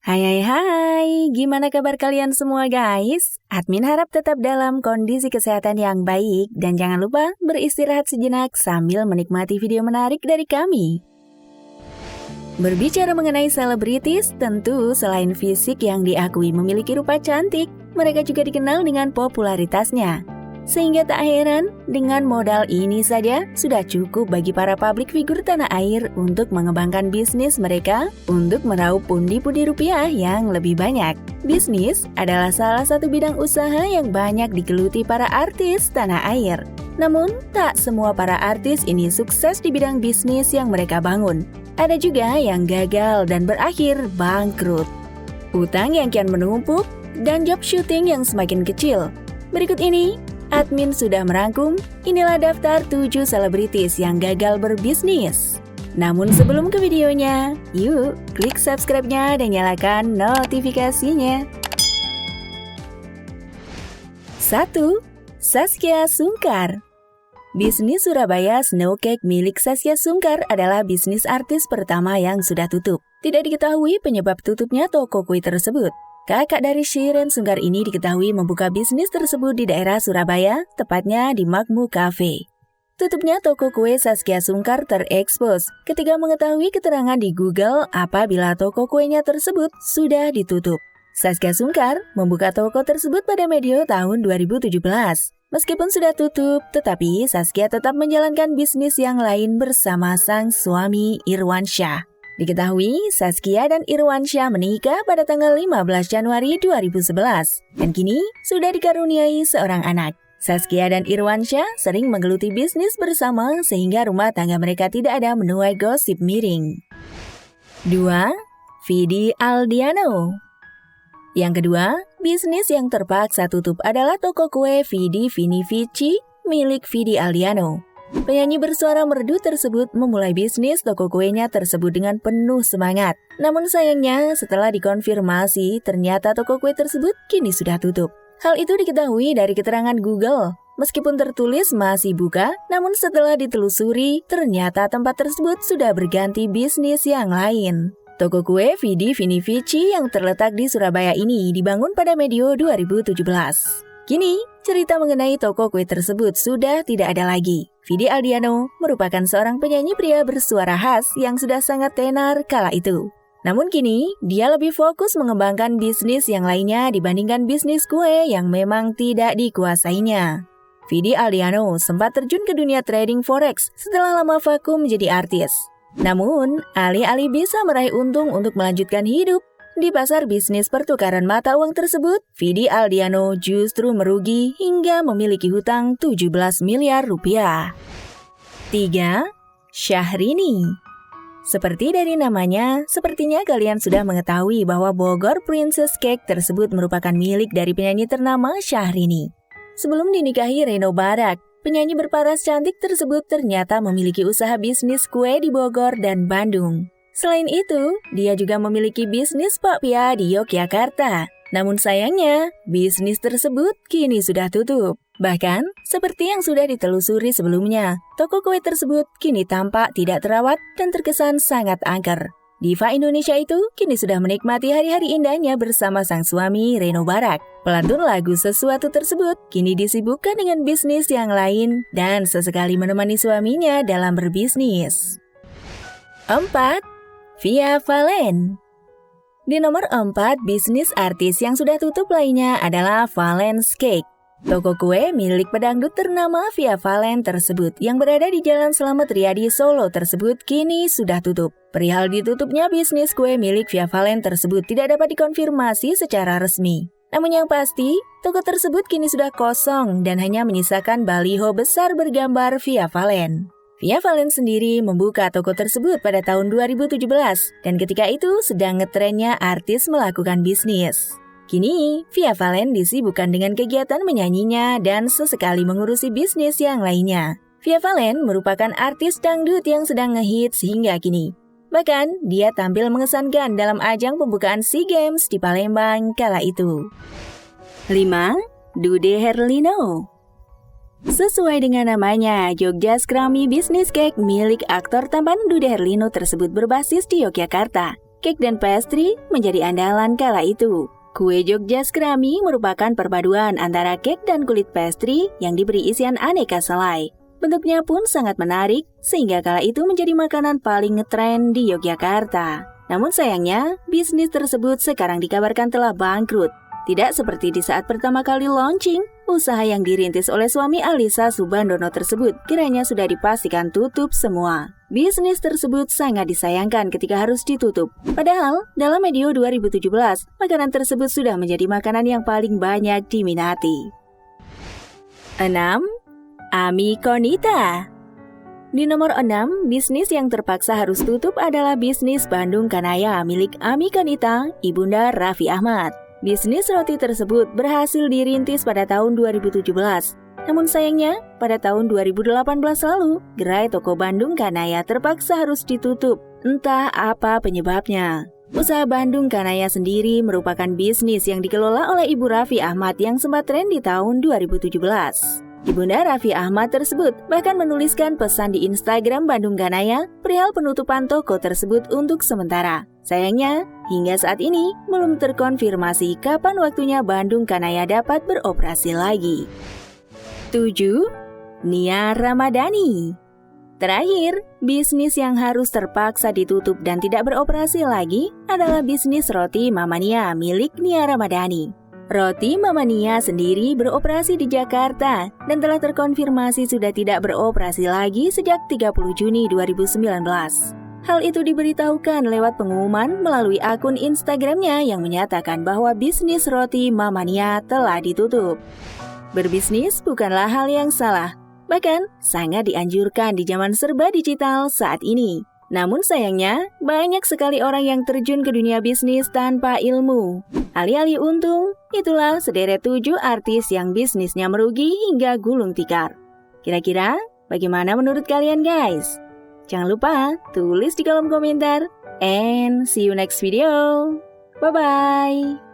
Hai, gimana kabar kalian semua guys? Admin harap tetap dalam kondisi kesehatan yang baik dan jangan lupa beristirahat sejenak sambil menikmati video menarik dari kami. Berbicara mengenai selebritis, tentu selain fisik yang diakui memiliki rupa cantik, mereka juga dikenal dengan popularitasnya. Sehingga tak heran, dengan modal ini saja sudah cukup bagi para publik figur tanah air untuk mengembangkan bisnis mereka untuk meraup pundi-pundi rupiah yang lebih banyak. Bisnis adalah salah satu bidang usaha yang banyak digeluti para artis tanah air. Namun, tak semua para artis ini sukses di bidang bisnis yang mereka bangun. Ada juga yang gagal dan berakhir bangkrut. Utang yang kian menumpuk dan job syuting yang semakin kecil. Berikut ini, admin sudah merangkum, inilah daftar 7 selebritis yang gagal berbisnis. Namun sebelum ke videonya, yuk klik subscribe-nya dan nyalakan notifikasinya. 1. Saskia Sungkar. Bisnis Surabaya Snow Cake milik Saskia Sungkar adalah bisnis artis pertama yang sudah tutup. Tidak diketahui penyebab tutupnya toko kue tersebut. Kakak dari Shiren Sungkar ini diketahui membuka bisnis tersebut di daerah Surabaya, tepatnya di Makmu Cafe. Tutupnya toko kue Saskia Sungkar terekspos ketika mengetahui keterangan di Google apabila toko kuenya tersebut sudah ditutup. Saskia Sungkar membuka toko tersebut pada medio tahun 2017. Meskipun sudah tutup, tetapi Saskia tetap menjalankan bisnis yang lain bersama sang suami Irwansyah. Diketahui, Saskia dan Irwansyah menikah pada tanggal 15 Januari 2011 dan kini sudah dikaruniai seorang anak. Saskia dan Irwansyah sering menggeluti bisnis bersama sehingga rumah tangga mereka tidak ada menuai gosip miring. 2. Vidi Aldiano. Yang kedua, bisnis yang terpaksa tutup adalah toko kue Vidi Vini Vici milik Vidi Aldiano. Penyanyi bersuara merdu tersebut memulai bisnis toko kuenya tersebut dengan penuh semangat. Namun sayangnya setelah dikonfirmasi ternyata toko kue tersebut kini sudah tutup. Hal itu diketahui dari keterangan Google. Meskipun tertulis masih buka, namun setelah ditelusuri ternyata tempat tersebut sudah berganti bisnis yang lain. Toko kue Vidi Vini Vici yang terletak di Surabaya ini dibangun pada medio 2017. Kini, cerita mengenai toko kue tersebut sudah tidak ada lagi. Vidi Aldiano merupakan seorang penyanyi pria bersuara khas yang sudah sangat tenar kala itu. Namun kini, dia lebih fokus mengembangkan bisnis yang lainnya dibandingkan bisnis kue yang memang tidak dikuasainya. Vidi Aldiano sempat terjun ke dunia trading forex setelah lama vakum menjadi artis. Namun, alih-alih bisa meraih untung untuk melanjutkan hidup, di pasar bisnis pertukaran mata uang tersebut, Vidi Aldiano justru merugi hingga memiliki hutang 17 miliar rupiah. 3. Syahrini. Seperti dari namanya, sepertinya kalian sudah mengetahui bahwa Bogor Princess Cake tersebut merupakan milik dari penyanyi ternama Syahrini. Sebelum dinikahi Reno Barak, penyanyi berparas cantik tersebut ternyata memiliki usaha bisnis kue di Bogor dan Bandung. Selain itu, dia juga memiliki bisnis bakpia di Yogyakarta. Namun sayangnya, bisnis tersebut kini sudah tutup. Bahkan, seperti yang sudah ditelusuri sebelumnya, toko kue tersebut kini tampak tidak terawat dan terkesan sangat angker. Diva Indonesia itu kini sudah menikmati hari-hari indahnya bersama sang suami Reno Barak. Pelantun lagu Sesuatu tersebut kini disibukkan dengan bisnis yang lain dan sesekali menemani suaminya dalam berbisnis. 4. Via Valen. Di nomor 4, bisnis artis yang sudah tutup lainnya adalah Valens Cake. Toko kue milik pedangdut ternama Via Valen tersebut yang berada di Jalan Slamet Riyadi Solo tersebut kini sudah tutup. Perihal ditutupnya bisnis kue milik Via Valen tersebut tidak dapat dikonfirmasi secara resmi. Namun yang pasti, toko tersebut kini sudah kosong dan hanya menyisakan baliho besar bergambar Via Valen. Via Valen sendiri membuka toko tersebut pada tahun 2017 dan ketika itu sedang ngetrennya artis melakukan bisnis. Kini, Via Valen disibukkan dengan kegiatan menyanyinya dan sesekali mengurusi bisnis yang lainnya. Via Valen merupakan artis dangdut yang sedang ngehits hingga kini. Bahkan, dia tampil mengesankan dalam ajang pembukaan SEA Games di Palembang kala itu. 5. Dude Herlino. Sesuai dengan namanya, Jogja Scrummy Business Cake milik aktor tampan Dude Herlino tersebut berbasis di Yogyakarta. Cake dan pastry menjadi andalan kala itu. Kue Jogja Scrummy merupakan perpaduan antara cake dan kulit pastry yang diberi isian aneka selai. Bentuknya pun sangat menarik, sehingga kala itu menjadi makanan paling ngetren di Yogyakarta. Namun sayangnya, bisnis tersebut sekarang dikabarkan telah bangkrut. Tidak seperti di saat pertama kali launching, usaha yang dirintis oleh suami Alisa Subandono tersebut kiranya sudah dipastikan tutup semua. Bisnis tersebut sangat disayangkan ketika harus ditutup. Padahal, dalam medio 2017, makanan tersebut sudah menjadi makanan yang paling banyak diminati. 6. Ami Konita. Di nomor 6, bisnis yang terpaksa harus tutup adalah bisnis Bandung Kanaya milik Ami Konita, Ibunda Raffi Ahmad. Bisnis roti tersebut berhasil dirintis pada tahun 2017. Namun sayangnya, pada tahun 2018 lalu, gerai toko Bandung Kanaya terpaksa harus ditutup. Entah apa penyebabnya. Usaha Bandung Kanaya sendiri merupakan bisnis yang dikelola oleh Ibu Raffi Ahmad yang sempat tren di tahun 2017. Ibunda Raffi Ahmad tersebut bahkan menuliskan pesan di Instagram Bandung Kanaya perihal penutupan toko tersebut untuk sementara. Sayangnya, hingga saat ini belum terkonfirmasi kapan waktunya Bandung Kanaya dapat beroperasi lagi. 7. Nia Ramadhani. Terakhir, bisnis yang harus terpaksa ditutup dan tidak beroperasi lagi adalah bisnis roti Mama Nia milik Nia Ramadhani. Roti Mama Nia sendiri beroperasi di Jakarta dan telah terkonfirmasi sudah tidak beroperasi lagi sejak 30 Juni 2019. Hal itu diberitahukan lewat pengumuman melalui akun Instagramnya yang menyatakan bahwa bisnis roti Mama Nia telah ditutup. Berbisnis bukanlah hal yang salah, bahkan sangat dianjurkan di zaman serba digital saat ini. Namun sayangnya, banyak sekali orang yang terjun ke dunia bisnis tanpa ilmu. Alih-alih untung, itulah sederet 7 artis yang bisnisnya merugi hingga gulung tikar. Kira-kira bagaimana menurut kalian guys? Jangan lupa tulis di kolom komentar. And see you next video. Bye-bye.